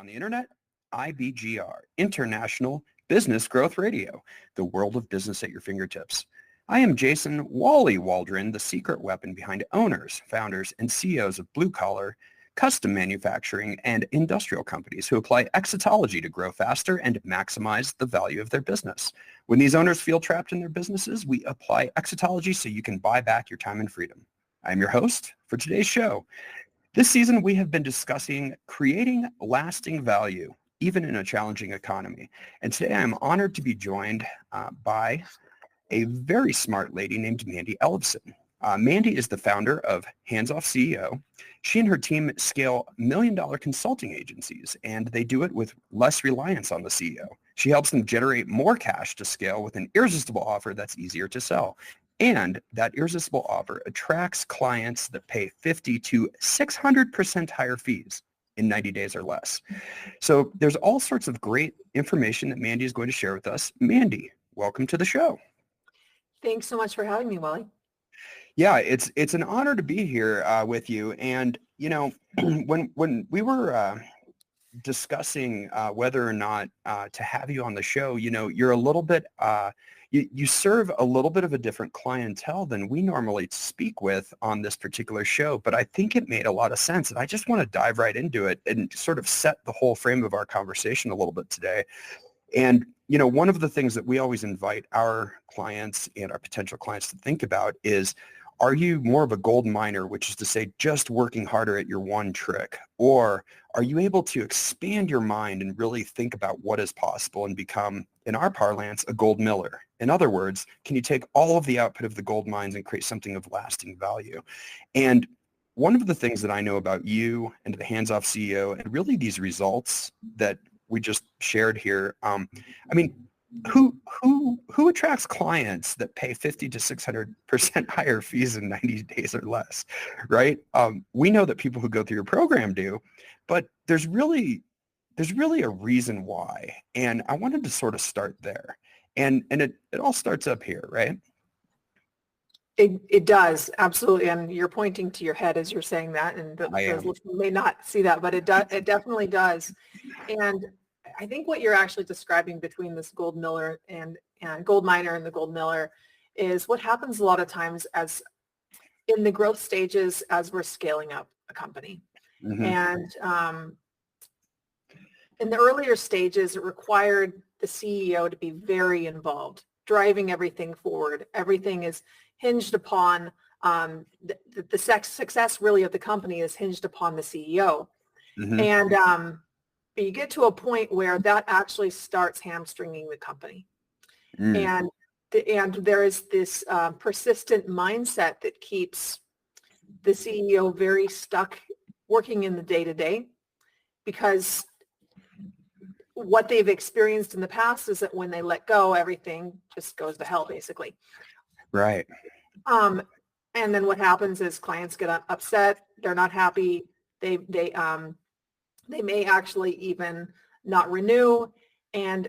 on the internet, IBGR, International Business Growth Radio, the world of business at your fingertips. I am Jason Wally Waldron, the secret weapon behind owners, founders, and CEOs of blue-collar, custom manufacturing, and industrial companies who apply exitology to grow faster and maximize the value of their business. When these owners feel trapped in their businesses, we apply exitology so you can buy back your time and freedom. I'm your host for today's show. This season, we have been discussing creating lasting value, even in a challenging economy. And today I'm honored to be joined by a very smart lady named Mandi Ellefson. Mandi is the founder of Hands Off CEO. She and her team scale million-dollar consulting agencies, and they do it with less reliance on the CEO. She helps them generate more cash to scale with an irresistible offer that's easier to sell. And that irresistible offer attracts clients that pay 50 to 600% higher fees in 90 days or less. So there's all sorts of great information that Mandi is going to share with us. Mandi, welcome to the show. Thanks so much for having me, Wally. Yeah, it's an honor to be here with you. And, you know, when we were discussing whether or not to have you on the show, you know, you're a little bit, you serve a little bit of a different clientele than we normally speak with on this particular show, but I think it made a lot of sense. And I just want to dive right into it and sort of set the whole frame of our conversation a little bit today. And, you know, one of the things that we always invite our clients and our potential clients to think about is, are you more of a gold miner, which is to say just working harder at your one trick? Or are you able to expand your mind and really think about what is possible and become, in our parlance, a gold miller? In other words, can you take all of the output of the gold mines and create something of lasting value? And one of the things that I know about you and the Hands Off CEO and really these results that we just shared here, I mean, who attracts clients that pay 50 to 600% higher fees in 90 days or less, right? We know that people who go through your program do, but there's really a reason why. And I wanted to sort of start there. And it all starts up here, right? It does, absolutely. And you're pointing to your head as you're saying that, and those listeners may not see that, but it definitely does. And I think what you're actually describing between this gold miller and gold miner and the gold miller is what happens a lot of times as in the growth stages as we're scaling up a company. Mm-hmm. And in the earlier stages, it required the CEO to be very involved, driving everything forward. Everything is hinged upon the success really of the company is hinged upon the CEO. Mm-hmm. And but you get to a point where that actually starts hamstringing the company. Mm. And there is this persistent mindset that keeps the CEO very stuck working in the day-to-day, because what they've experienced in the past is that when they let go, everything just goes to hell, basically. Right. And then what happens is clients get upset. They're not happy. They may actually even not renew. And,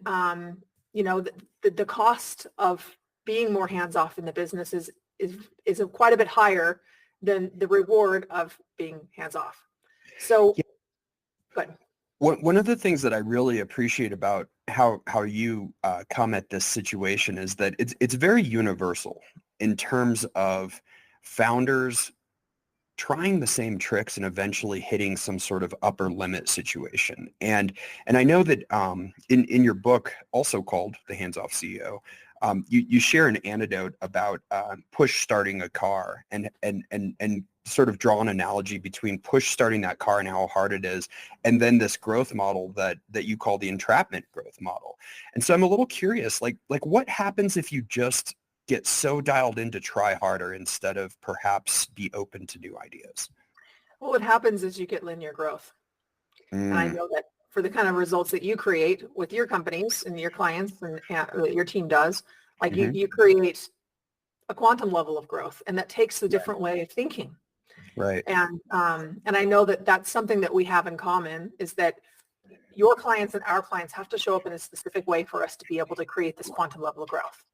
you know, the cost of being more hands-off in the business is quite a bit higher than the reward of being hands-off. So, but one of the things that I really appreciate about how you come at this situation is that it's very universal in terms of founders trying the same tricks and eventually hitting some sort of upper limit situation. And I know that in your book, also called The Hands Off CEO, you share an anecdote about push starting a car and sort of draw an analogy between push starting that car and how hard it is, and then this growth model that you call the entrapment growth model. And so I'm a little curious, like what happens if you just get so dialed in to try harder instead of perhaps be open to new ideas? Well, what happens is you get linear growth. And I know that for the kind of results that you create with your companies and your clients and your team does, like mm-hmm. you create a quantum level of growth, and that takes a different way of thinking. Right. And I know that that's something that we have in common, is that your clients and our clients have to show up in a specific way for us to be able to create this quantum level of growth.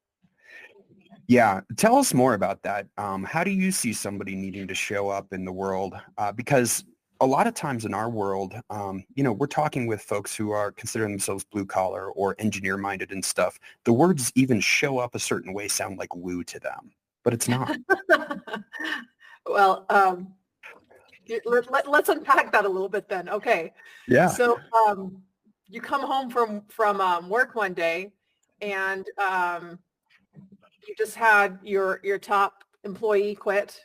Yeah. Tell us more about that. How do you see somebody needing to show up in the world? Because a lot of times in our world, we're talking with folks who are considering themselves blue collar or engineer minded and stuff. The words even show up a certain way sound like woo to them, but it's not. Well, let's unpack that a little bit then. Okay. Yeah. So you come home from work one day and you just had your top employee quit.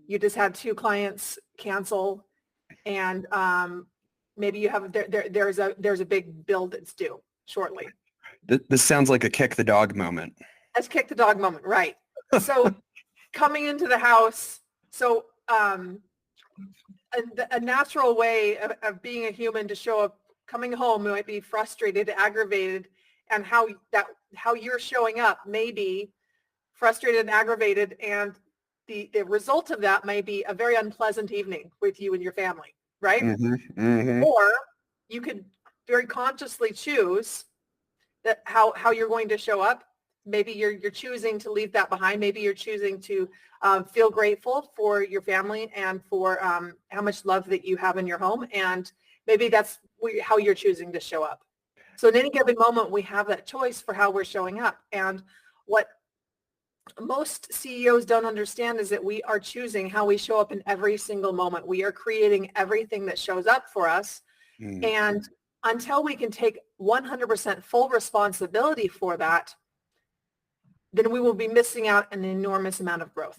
You just had 2 clients cancel, and maybe you have there's a big bill that's due shortly. This sounds like a kick the dog moment. Let's kick the dog moment, right? So coming into the house, so a natural way of being a human to show up, coming home, you might be frustrated, aggravated, and how you're showing up may be frustrated and aggravated, and the result of that may be a very unpleasant evening with you and your family, right? Mm-hmm, mm-hmm. Or you could very consciously choose that how you're going to show up. Maybe you're choosing to leave that behind. Maybe you're choosing to feel grateful for your family and for how much love that you have in your home. And maybe that's how you're choosing to show up. So in any given moment, we have that choice for how we're showing up. And what most CEOs don't understand is that we are choosing how we show up in every single moment. We are creating everything that shows up for us. Mm. And until we can take 100% full responsibility for that, then we will be missing out an enormous amount of growth.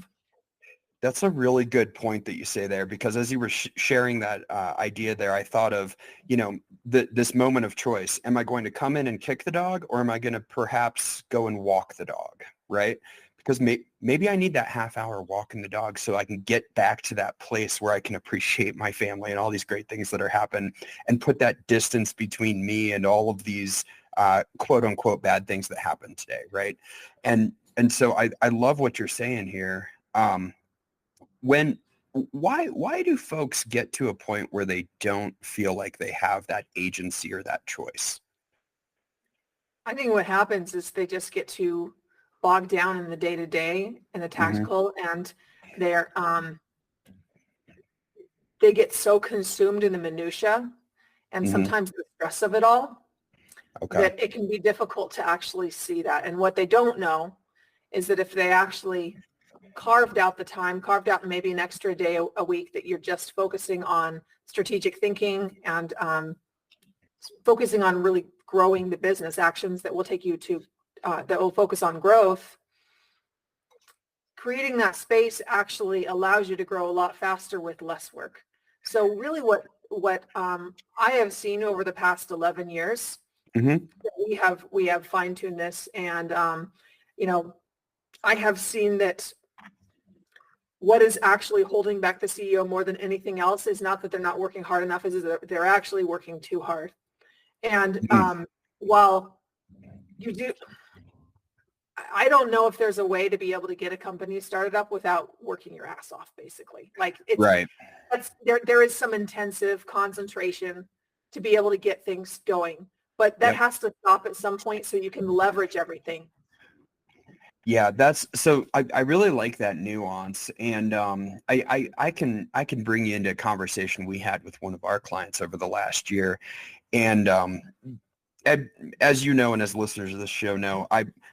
That's a really good point that you say there, because as you were sharing that idea there, I thought of, this moment of choice. Am I going to come in and kick the dog, or am I going to perhaps go and walk the dog, right? Because maybe I need that half-hour walking the dog so I can get back to that place where I can appreciate my family and all these great things that are happening, and put that distance between me and all of these quote unquote bad things that happen today, right? And so I love what you're saying here. Why do folks get to a point where they don't feel like they have that agency or that choice? I think what happens is they just get too bogged down in the day-to-day and the tactical, mm-hmm. and they get so consumed in the minutia and mm-hmm. sometimes the stress of it all, okay. that it can be difficult to actually see that. And what they don't know is that if they actually carved out maybe an extra day a week that you're just focusing on strategic thinking and focusing on really growing the business, actions that will take you to that will focus on growth, creating that space actually allows you to grow a lot faster with less work. So really what I have seen over the past 11 years, mm-hmm. we have fine-tuned this, and I have seen that what is actually holding back the CEO more than anything else is not that they're not working hard enough, is that they're actually working too hard. And while you do, I don't know if there's a way to be able to get a company started up without working your ass off, basically. Like, it's right. There is some intensive concentration to be able to get things going, but that has to stop at some point so you can leverage everything. Yeah, I really like that nuance. And I can bring you into a conversation we had with one of our clients over the last year. And as you know, and as listeners of this show know,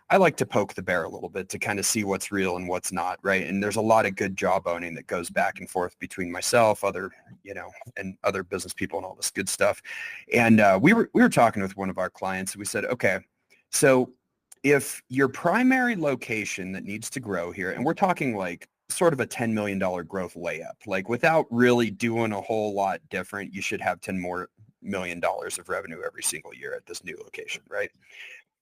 I like to poke the bear a little bit to kind of see what's real and what's not, right? And there's a lot of good job owning that goes back and forth between myself, and other business people and all this good stuff. And we were talking with one of our clients, and we said, okay, so if your primary location that needs to grow here, and we're talking like sort of a $10 million growth layup, like without really doing a whole lot different, you should have $10 million of revenue every single year at this new location, right?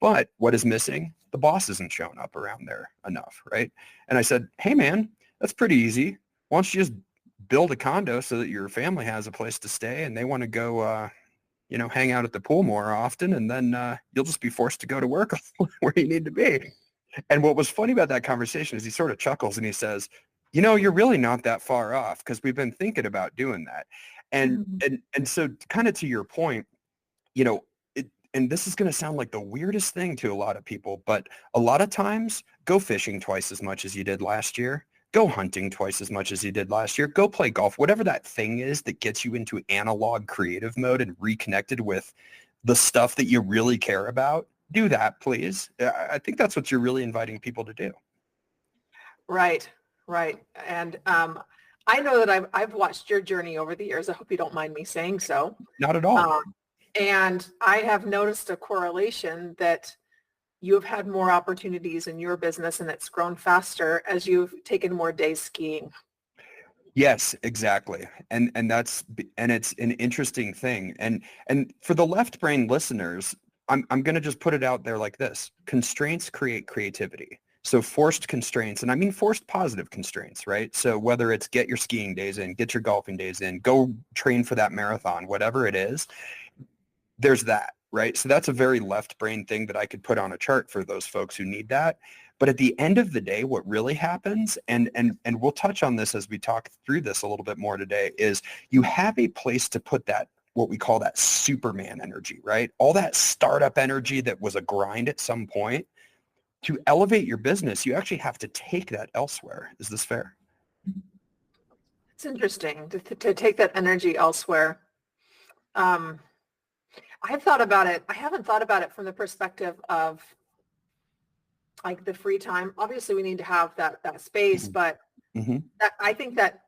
But what is missing? The boss isn't showing up around there enough, right? And I said, hey man, that's pretty easy. Why don't you just build a condo so that your family has a place to stay and they want to go hang out at the pool more often, and then you'll just be forced to go to work where you need to be. And what was funny about that conversation is he sort of chuckles and he says, you're really not that far off, because we've been thinking about doing that. And so kind of to your point, and this is going to sound like the weirdest thing to a lot of people, but a lot of times go fishing twice as much as you did last year. Go hunting twice as much as you did last year. Go play golf. Whatever that thing is that gets you into analog creative mode and reconnected with the stuff that you really care about, do that, please. I think that's what you're really inviting people to do. Right, right. And I know that I've watched your journey over the years. I hope you don't mind me saying so. Not at all. And I have noticed a correlation that you have had more opportunities in your business and it's grown faster as you've taken more days skiing. Yes, exactly. And it's an interesting thing. And for the left brain listeners, I'm going to just put it out there like this. Constraints create creativity. So forced constraints, and I mean forced positive constraints, right? So whether it's get your skiing days in, get your golfing days in, go train for that marathon, whatever it is, there's that, right? So that's a very left brain thing that I could put on a chart for those folks who need that. But at the end of the day, what really happens, and we'll touch on this as we talk through this a little bit more today, is you have a place to put that, what we call that Superman energy, right? All that startup energy that was a grind at some point. To elevate your business, you actually have to take that elsewhere. Is this fair? It's interesting to take that energy elsewhere. I've thought about it. I haven't thought about it from the perspective of like the free time. Obviously, we need to have that space, but I think that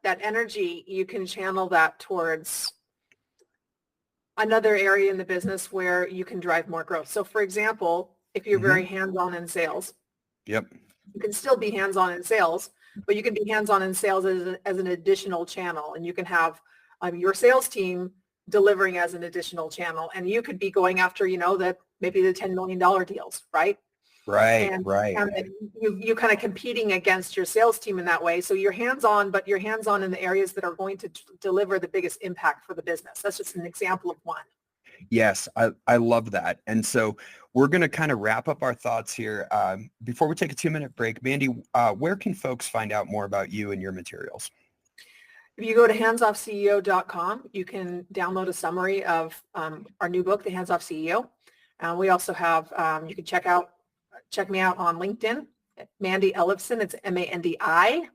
energy, you can channel that towards another area in the business where you can drive more growth. So, for example, if you're very hands-on in sales, you can still be hands-on in sales, but you can be hands-on in sales as an additional channel, and you can have your sales team delivering as an additional channel, and you could be going after, that maybe the $10 million deals, right? Right. And you kind of competing against your sales team in that way. So you're hands-on, but you're hands-on in the areas that are going to deliver the biggest impact for the business. That's just an example of one. Yes, I love that. And so we're going to kind of wrap up our thoughts here. Before we take a 2-minute break, Mandi, where can folks find out more about you and your materials? If you go to handsoffceo.com, you can download a summary of our new book, The Hands-Off CEO. We also have, you can check me out on LinkedIn, Mandi Ellefson. It's MandiEllefson.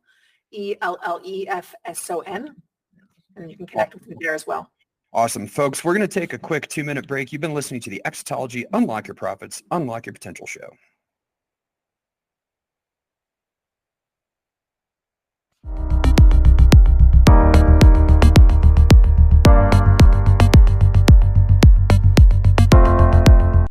And you can connect with me there as well. Awesome. Folks, we're going to take a quick 2-minute break. You've been listening to the Exitology Unlock Your Profits, Unlock Your Potential show.